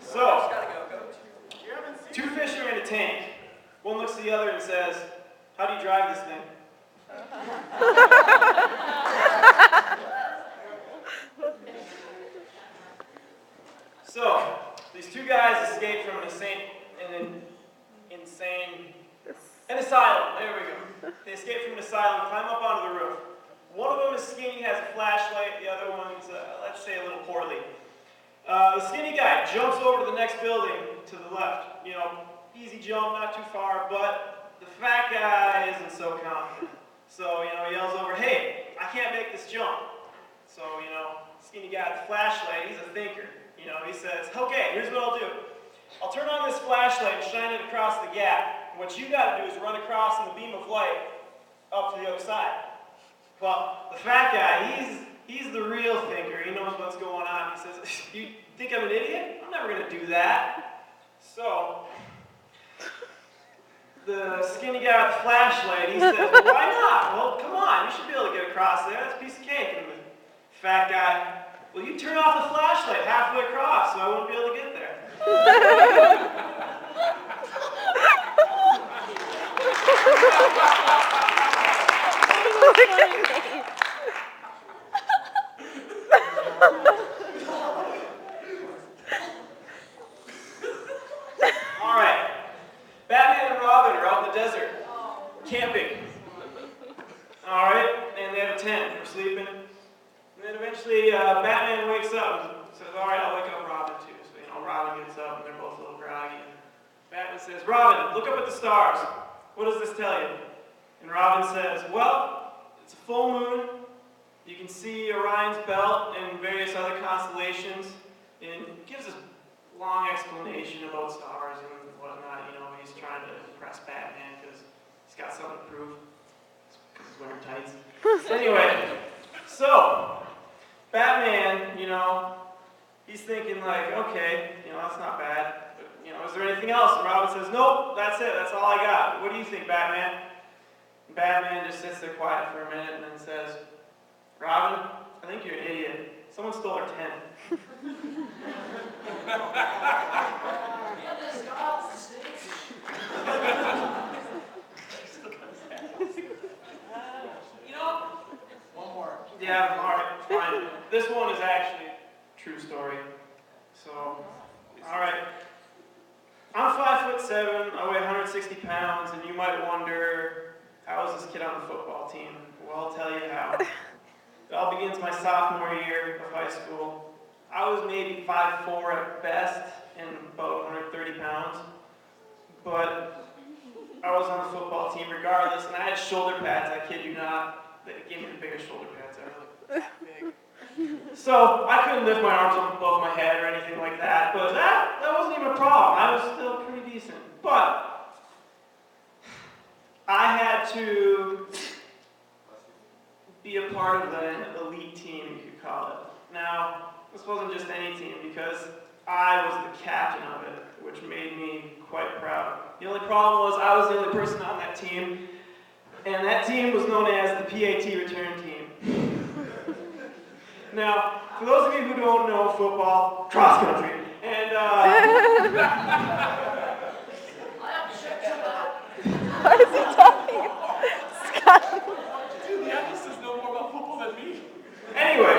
So, two fish are in a tank. One looks at the other and says, "How do you drive this thing?" So, these two guys escaped from an asylum. There we go. They escaped from an asylum, climb up onto the roof. One of them is skinny, has a flashlight. The other one's, let's say, a little poorly. The skinny guy jumps over to the next building to the left. You know, easy jump, not too far, but the fat guy isn't so confident. So, you know, he yells over, "Hey, I can't make this jump." So, you know, skinny guy with the flashlight, he's a thinker. You know, he says, "Okay, here's what I'll do. I'll turn on this flashlight and shine it across the gap. What you gotta do is run across in the beam of light up to the other side." Well, the fat guy, he's the real thinker. He knows what's going on. He says, "You think I'm an idiot? I'm never gonna do that." So, the skinny guy with the flashlight, he says, "Well, why not? Well, come on, you should be able to get across there. That's a piece of cake." And the fat guy, "Well, you turn off the flashlight halfway across, so I won't be able to get there." All right, Batman and Robin are out in the desert, camping. All right, and they have a tent for sleeping. And then eventually, Batman wakes up and says, "All right, I'll wake up Robin too." So, you know, Robin gets up and they're both a little groggy. Batman says, "Robin, look up at the stars. What does this tell you?" And Robin says, "Well, it's a full moon. You can see Orion's belt and various other constellations." And gives this long explanation about stars and whatnot. You know, he's trying to impress Batman because he's got something to prove. Because he's wearing tights. Anyway, so Batman, you know, he's thinking like, okay, you know, that's not bad. But, you know, is there anything else? And Robin says, "Nope, that's it. That's all I got. What do you think, Batman?" And Batman just sits there quiet for a minute and then says, "Robin, I think you're an idiot. Someone stole our tent." One more. Yeah, all right, fine. This one is actually a true story. So, all right. I'm 5'7", I weigh 160 pounds, and you might wonder, how is this kid on the football team? Well, I'll tell you how. It all begins my sophomore year of high school. I was maybe 5'4" at best and about 130 pounds. But I was on the football team regardless, and I had shoulder pads, I kid you not. They gave me the biggest shoulder pads ever, like that big. So I couldn't lift my arms up above my head or anything like that, but that wasn't even a problem. I was still pretty decent. But I had to be a part of an elite team, you could call it. Now, this wasn't just any team because I was the captain of it, which made me quite proud. The only problem was I was the only person on that team, and that team was known as the PAT return team. Now, for those of you who don't know football, cross country, and What is he talking about? Scott. Dude, the emphasis know more about football than me. Anyway,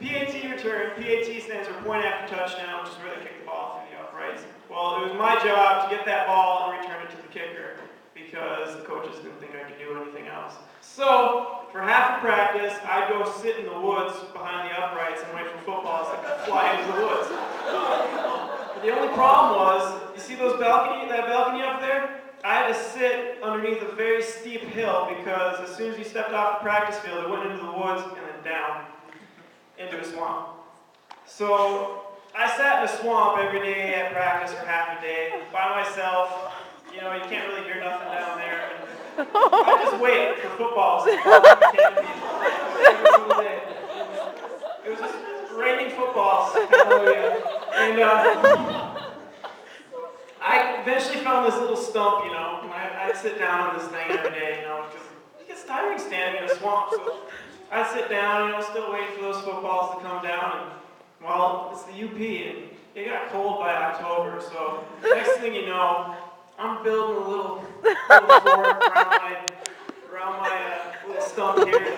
PAT return. PAT stands for point after touchdown, which is where they kick the ball through the uprights. Well, it was my job to get that ball and return it to the kicker because the coaches didn't think I could do anything else. So, for half of practice, I'd go sit in the woods behind the uprights and wait for footballs to fly into the woods. But the only problem was, you see that balcony up there? I had to sit underneath a very steep hill because as soon as you stepped off the practice field, it went into the woods and then down into a swamp. So I sat in a swamp every day at practice for half a day by myself. You know, you can't really hear nothing down there. And I just wait for footballs to fall off the canopy every single day. It was just raining footballs. Hallelujah. And I eventually found this little stump, you know, and I'd sit down on this thing every day, you know, because it gets tiring standing in a swamp. So I'd sit down, you know, still waiting for those footballs to come down. And, well, it's the UP, and it got cold by October, so next thing you know, I'm building a little fort around my little stump here.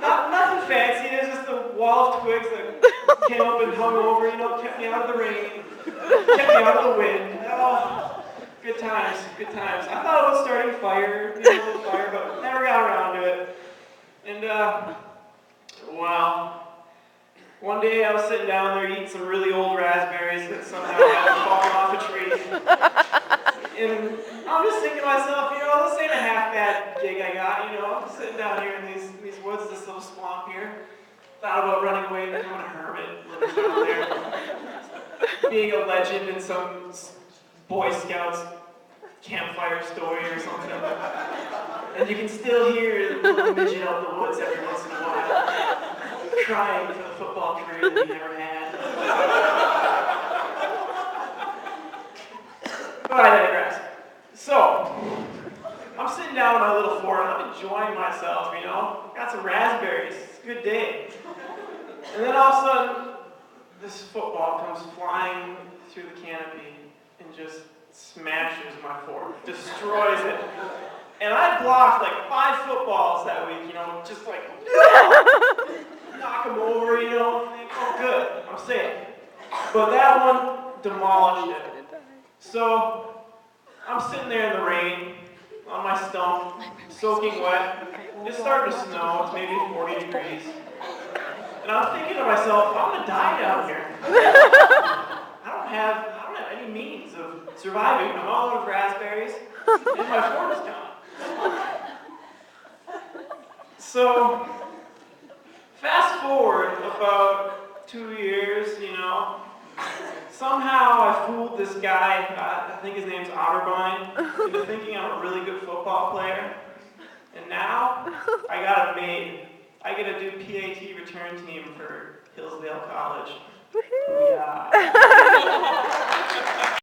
Nothing fancy, it's just a wall of twigs that came up and hung over, kept me out of the rain, kept me out of the wind. Oh, good times, good times. I thought about starting a fire, a little fire, but never got around to it. And, well, one day I was sitting down there eating some really old raspberries that somehow had fallen off a tree. And I'm just thinking to myself, this ain't a half bad gig I got, I'm sitting down here in these woods, this little swamp here. Thought about running away and becoming a hermit, living down there. Being a legend in some Boy Scouts campfire story or something. And you can still hear the little midget out in the woods every once in a while, crying for the football career that he never had. But I digress. So, I'm sitting down in my little fort and I'm enjoying myself, Got some raspberries. It's a good day. And then all of a sudden, this football comes flying through the canopy and just smashes my fort, destroys it. And I blocked like 5 footballs that week, just like, knock them over, think, oh good, I'm safe. But that one demolished it. So, I'm sitting there in the rain, on my stump, soaking wet. It's starting to snow, it's maybe 40 degrees. And I'm thinking to myself, I'm gonna die down here. I don't have any means of surviving. I'm all out of raspberries, and my fort is gone. So, fast forward about 2 years, somehow I fooled this guy, I think his name's Otterbein, into thinking I'm a really good football player. And now, I got it made. I get to do PAT return team for Hillsdale College. Yeah.